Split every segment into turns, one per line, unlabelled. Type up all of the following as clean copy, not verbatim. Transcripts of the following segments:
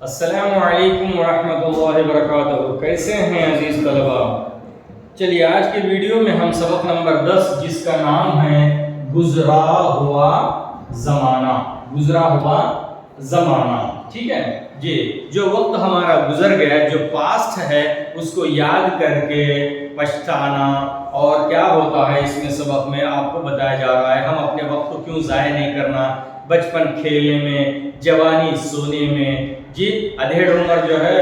السلام علیکم ورحمۃ اللہ وبرکاتہ. کیسے ہیں عزیز طلباء؟ چلیے آج کے ویڈیو میں ہم سبق نمبر 10 جس کا نام ہے گزرا ہوا زمانہ. گزرا ہوا زمانہ، ٹھیک ہے جی. جو وقت ہمارا گزر گیا، جو پاسٹ ہے، اس کو یاد کر کے پچھتانا اور کیا ہوتا ہے اس میں سبق میں آپ کو بتایا جا رہا ہے. ہم اپنے وقت کو کیوں ضائع نہیں کرنا، بچپن کھیلنے میں، جوانی سونے میں، جی ادھیڑ عمر جو ہے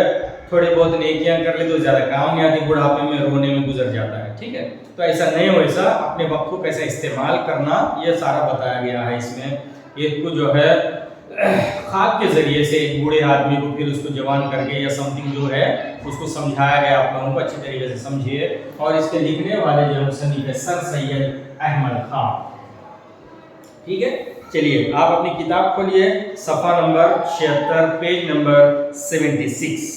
تھوڑی بہت نیکیاں کر لی تو زیادہ کام نہیں آتی، بڑھاپے میں رونے میں گزر جاتا ہے. ٹھیک ہے، تو ایسا نہیں ہو، ایسا اپنے وقت کو کیسے استعمال کرنا یہ سارا بتایا گیا ہے اس میں. ایک کو جو ہے خواب کے ذریعے سے ایک بوڑھے آدمی کو پھر اس کو جوان کر کے یا سم تھنگ جو ہے اس کو سمجھایا گیا. آپ لوگوں کو اچھی طریقے سے سمجھیے. اور اس کے لکھنے والے جو مصنف ہے سر سید احمد خان. ٹھیک ہے، چلیے آپ اپنی کتاب کھولیے، صفحہ نمبر 76، پیج نمبر 76.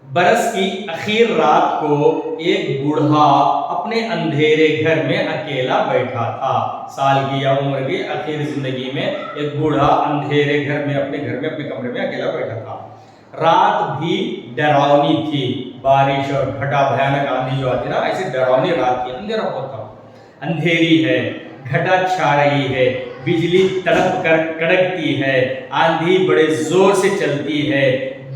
برس کی اخیر رات کو ایک بوڑھا اپنے اندھیرے گھر میں اکیلا بیٹھا تھا. سال کی یا عمر کی اخیر زندگی میں ایک بوڑھا اندھیرے گھر میں اپنے گھر میں اپنے کمرے میں اکیلا بیٹھا تھا. رات بھی ڈراؤنی تھی. بارش اور گھٹا بھیانک آندھی جو آتی نا، ایسے ڈراؤنی رات تھی. اندھیرا بہت تھا، اندھیری ہے، گھٹا چھا رہی ہے، بجلی تڑپ کر کڑکتی ہے، آندھی بڑے زور سے چلتی ہے،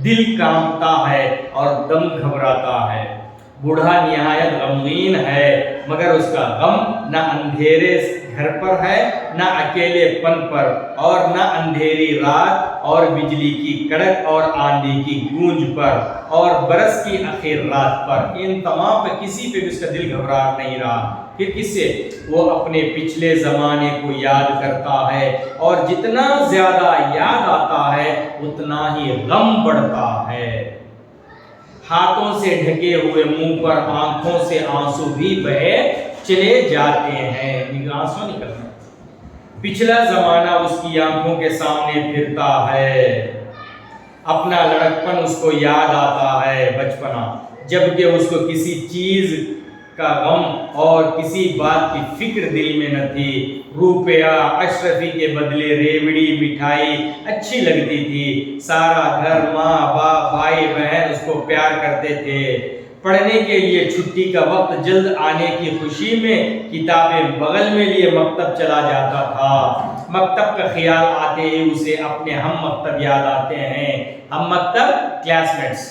دل کانپتا ہے اور دم گھبراتا ہے. بوڑھا نہایت غمگین ہے، مگر اس کا غم نہ اندھیرے گھر پر ہے، نہ اکیلے پن پر، اور نہ اندھیری رات اور بجلی کی کڑک اور آندھی کی گونج پر اور برس کی اخیر رات پر. ان تمام پہ کسی پہ بھی اس کا دل گھبرا نہیں رہا. پھر کس سے؟ وہ اپنے پچھلے زمانے کو یاد کرتا ہے، اور جتنا زیادہ یاد آتا ہے اتنا ہی غم بڑھتا ہے. ہاتھوں سے ڈھکے ہوئے منہ پر آنکھوں سے آنسو بھی بہے چلے جاتے ہیں. آنسو نکلنا. پچھلا زمانہ اس کی آنکھوں کے سامنے پھرتا ہے. اپنا لڑکپن اس کو یاد آتا ہے، بچپنا، جبکہ اس کو کسی چیز کا غم اور کسی بات کی فکر دل میں نہ تھی. روپیہ اشرفی کے بدلے ریوڑی مٹھائی اچھی لگتی تھی. سارا گھر، ماں باپ بھائی بہن اس کو پیار کرتے تھے. پڑھنے کے لیے چھٹی کا وقت جلد آنے کی خوشی میں کتابیں بغل میں لیے مکتب چلا جاتا تھا. مکتب کا خیال آتے ہی اسے اپنے ہم مکتب یاد آتے ہیں. ہم مکتب کلاس میٹس.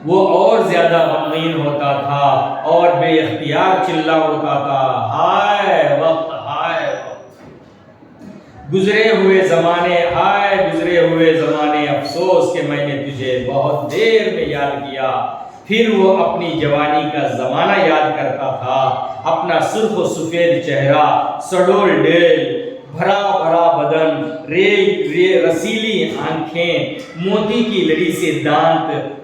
وہ اور زیادہ غمگین ہوتا تھا اور بے اختیار چلا اڑتا تھا. ہائے وقت، ہائے وقت، گزرے ہوئے زمانے، ہائے گزرے ہوئے زمانے، افسوس کہ میں نے تجھے بہت دیر میں یاد کیا. پھر وہ اپنی جوانی کا زمانہ یاد کرتا تھا. اپنا سرخ و سفید چہرہ، سڈول ڈیل، بھرا بھرا بدن، رسیلی آنکھیں، موتی کی لڑی سے دانت،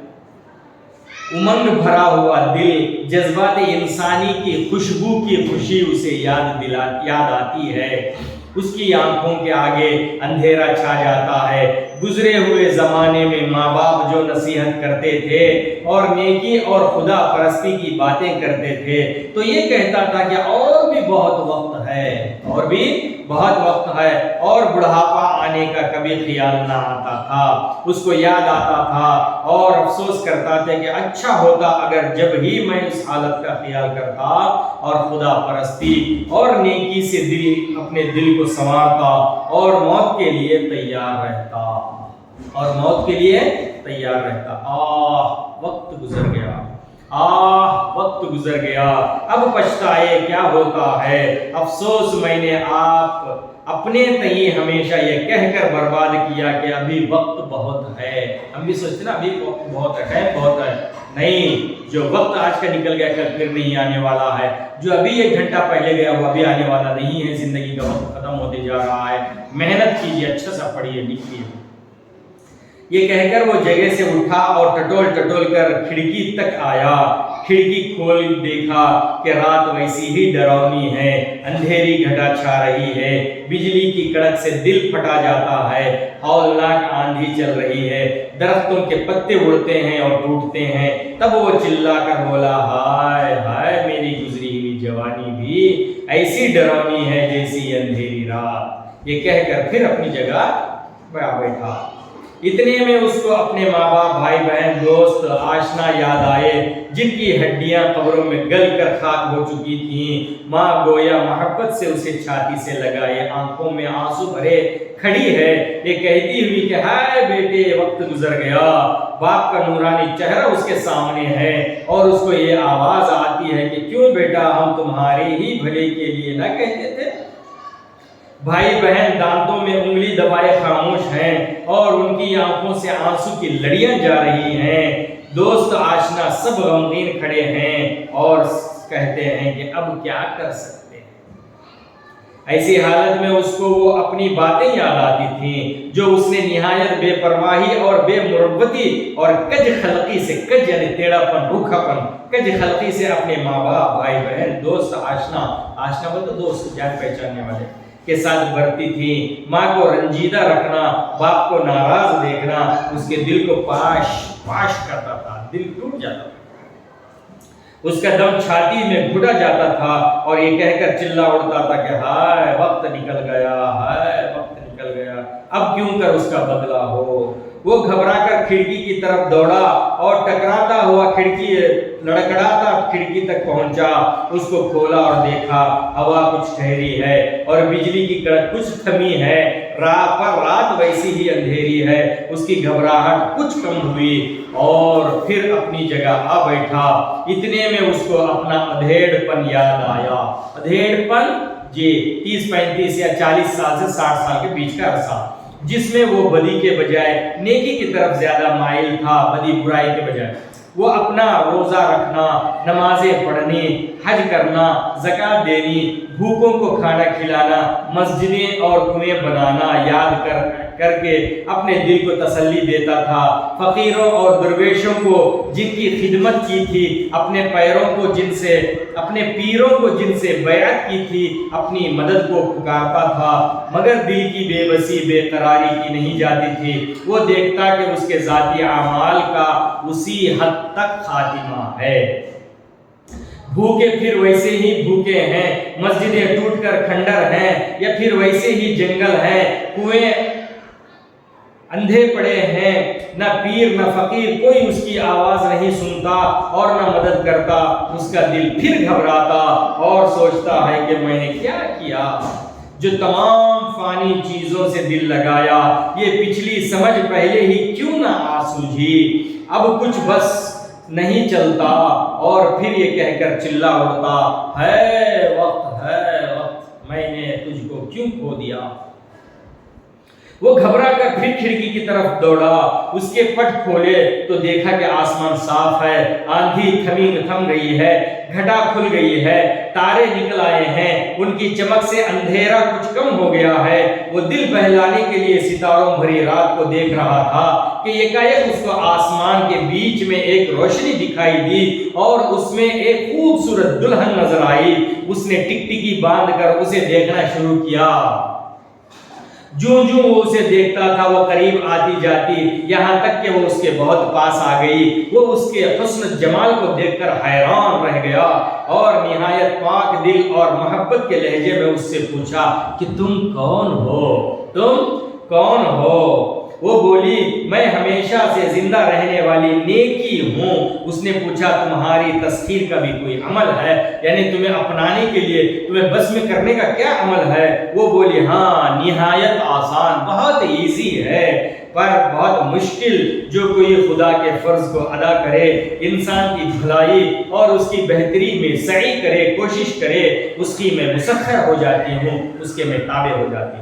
امنگ بھرا ہوا دل، جذبات انسانی کی خوشبو کی خوشی اسے یاد آتی ہے. اس کی آنکھوں کے آگے اندھیرا چھا جاتا ہے. گزرے ہوئے زمانے میں ماں باپ جو نصیحت کرتے تھے اور نیکی اور خدا پرستی کی باتیں کرتے تھے تو یہ کہتا تھا کہ اور بھی بہت وقت ہے، اور بھی بہت وقت ہے، اور بڑھاپا آنے کا کبھی خیال نہ آتا تھا. اس کو یاد آتا تھا اور افسوس کرتا تھا کہ اچھا ہوتا اگر جب ہی میں اس حالت کا خیال کرتا اور خدا پرستی اور نیکی سے اپنے دل کو سنوارتا اور موت کے لیے تیار رہتا. اور موت کے لیے تیار رہتا. وقت گزر گیا، وقت گزر گیا، اب پچھتائے کیا ہوتا ہے. افسوس میں نے اپنے تئیں ہمیشہ یہ کہہ کر برباد کیا کہ ابھی وقت بہت ہے. ہم بھی سوچتے نا ابھی وقت بہت ہے، ٹائم بہت ہے. نہیں، جو وقت آج کا نکل گیا کل پھر نہیں آنے والا ہے. جو ابھی 1 گھنٹہ پہلے گیا وہ ابھی آنے والا نہیں ہے. زندگی کا وقت ختم ہوتے جا رہا ہے. محنت کیجیے، اچھا سا پڑھیے لکھیے. یہ کہہ کر وہ جگہ سے اٹھا اور ٹٹول ٹٹول کر کھڑکی تک آیا. کھڑکی کھول دیکھا کہ رات ویسی ہی ڈراؤنی ہے. اندھیری گھٹا چھا رہی ہے، بجلی کی کڑک سے دل پھٹا جاتا ہے. ہولناک آندھی چل رہی ہے، درختوں کے پتے اڑتے ہیں اور ٹوٹتے ہیں. تب وہ چلا کر بولا، ہائے ہائے میری گزری ہوئی جوانی بھی ایسی ڈراؤنی ہے جیسی اندھیری رات. یہ کہہ کر پھر اپنی جگہ بیٹھا. اتنے میں اس کو اپنے ماں باپ، بھائی بہن، دوست، آشنا یاد آئے جن کی ہڈیاں قبروں میں گل کر خاک ہو چکی تھیں۔ ماں گویا محبت سے اسے چھاتی سے لگائے آنکھوں میں آنسو بھرے کھڑی ہے، یہ کہتی ہوئی کہ ہائے بیٹے وقت گزر گیا۔ باپ کا نورانی چہرہ اس کے سامنے ہے اور اس کو یہ آواز آتی ہے کہ کیوں بیٹا ہم تمہارے ہی بھلے کے لیے نہ کہتے تھے؟ بھائی بہن دانتوں میں انگلی دبائے خاموش ہیں اور ان کی آنکھوں سے آنسو کی لڑیاں جا رہی ہیں۔ دوست آشنا سب غمگین کھڑے ہیں اور کہتے ہیں کہ اب کیا کر سکتے ہیں۔ ایسی حالت میں اس کو وہ اپنی باتیں یاد آتی تھیں جو اس نے نہایت بے پرواہی اور بے مروتی اور کج خلقی سے، کج یعنی ٹیڑھا پن، روکھا پن، کج خلقی سے اپنے ماں باپ، بھائی بہن، دوست آشنا، آشنا بولے تو دوست، جان پہچاننے والے کے ساتھ برتی تھی۔ ماں کو رنجیدہ رکھنا، باپ کو ناراض دیکھنا اس کے دل کو پاش پاش کرتا تھا، دل ٹوٹ جاتا تھا، اس کا دم چھاتی میں گھٹا جاتا تھا اور یہ کہہ کر چلا اڑتا تھا کہ ہائے وقت نکل گیا، ہائے وقت نکل گیا، اب کیوں کر اس کا بدلہ ہو۔ وہ گھبرا کر کھڑکی کی طرف دوڑا اور ٹکراتا ہوا کھڑکی لڑکڑاتا کھڑکی تک پہنچا۔ اس کو کھولا اور دیکھا ہوا کچھ ٹھہری ہے اور بجلی کی کڑک کچھ تھمی ہے، پر رات ویسی ہی اندھیری ہے۔ اس کی گھبراہٹ کچھ کم ہوئی اور پھر اپنی جگہ آ بیٹھا۔ اتنے میں اس کو اپنا ادھیڑ پن یاد آیا۔ ادھیڑ پن جی 30 35 یا 40 سال سے 60 سال کے بیچ کا عرصہ، جس میں وہ بدی کے بجائے نیکی کی طرف زیادہ مائل تھا، بدی برائی کے بجائے۔ وہ اپنا روزہ رکھنا، نمازیں پڑھنی، حج کرنا، زکوٰۃ دینی، بھوکوں کو کھانا کھلانا، مسجدیں اور کنویں بنانا یاد کر کے اپنے دل کو تسلی دیتا تھا۔ فقیروں اور درویشوں کو جن کی خدمت کی تھی، اپنے پیروں کو اپنے پیروں کو جن سے بیعت کی تھی، اپنی مدد کو پکارتا تھا، مگر دل کی بے بسی بے قراری کی نہیں جاتی تھی۔ وہ دیکھتا کہ اس کے ذاتی اعمال کا اسی حد تک خاتمہ ہے۔ بھوکے پھر ویسے ہی بھوکے ہیں، مسجدیں ٹوٹ کر کھنڈر ہیں یا پھر ویسے ہی جنگل ہیں، کنویں اندھے پڑے ہیں، نہ پیر نہ فقیر کوئی اس کی آواز نہیں سنتا اور نہ مدد کرتا۔ اس کا دل پھر گھبراتا اور سوچتا ہے کہ میں نے کیا کیا جو تمام فانی چیزوں سے دل لگایا، یہ پچھلی سمجھ پہلے ہی کیوں نہ آ سوجھی، اب کچھ بس نہیں چلتا، اور پھر یہ کہہ کر چلا اڑتا، ہے وقت میں نے تجھ کو کیوں کھو دیا۔ وہ گھبرا کر پھر کھڑکی کی طرف دوڑا، اس کے پٹ کھولے تو دیکھا کہ آسمان صاف ہے، آندھی تھم رہی ہے، گھٹا کھل گئی ہے، تارے نکل آئے ہیں، ان کی چمک سے اندھیرا کچھ کم ہو گیا ہے۔ وہ دل بہلانے کے لیے ستاروں بھری رات کو دیکھ رہا تھا کہ یکایک اس کو آسمان کے بیچ میں ایک روشنی دکھائی دی اور اس میں ایک خوبصورت دلہن نظر آئی۔ اس نے ٹکٹکی باندھ کر اسے دیکھنا شروع کیا۔ جو وہ اسے دیکھتا تھا وہ قریب آتی جاتی، یہاں تک کہ وہ اس کے بہت پاس آ گئی۔ وہ اس کے حسن جمال کو دیکھ کر حیران رہ گیا اور نہایت پاک دل اور محبت کے لہجے میں اس سے پوچھا کہ تم کون ہو؟ وہ بولی میں ہمیشہ سے زندہ رہنے والی نیکی ہوں۔ اس نے پوچھا تمہاری تسخیر کا بھی کوئی عمل ہے، یعنی تمہیں اپنانے کے لیے، تمہیں بس میں کرنے کا کیا عمل ہے؟ وہ بولی ہاں نہایت آسان، بہت ایزی ہے، پر بہت مشکل۔ جو کوئی خدا کے فرض کو ادا کرے، انسان کی بھلائی اور اس کی بہتری میں سعی کرے، کوشش کرے، اس کی میں مسخر ہو جاتی ہوں، اس کے میں تابع ہو جاتی ہوں۔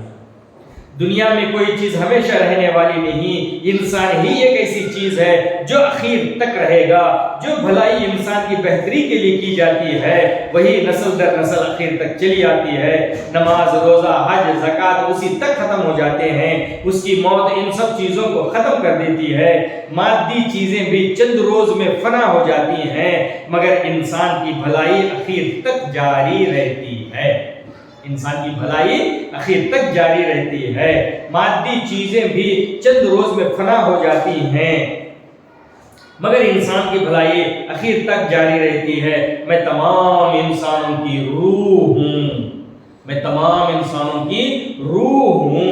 دنیا میں کوئی چیز ہمیشہ رہنے والی نہیں، انسان ہی ایک ایسی چیز ہے جو اخیر تک رہے گا۔ جو بھلائی انسان کی بہتری کے لیے کی جاتی ہے وہی نسل در نسل اخیر تک چلی آتی ہے۔ نماز، روزہ، حج، زکوٰۃ اسی تک ختم ہو جاتے ہیں، اس کی موت ان سب چیزوں کو ختم کر دیتی ہے۔ مادی چیزیں بھی چند روز میں فنا ہو جاتی ہیں، مگر انسان کی بھلائی اخیر تک جاری رہتی ہے۔ انسان کی بھلائی اخیر تک جاری رہتی ہے۔ مادی چیزیں بھی چند روز میں فنا ہو جاتی ہیں، مگر انسان کی بھلائی اخیر تک جاری رہتی ہے۔ میں تمام انسانوں کی روح ہوں،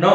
9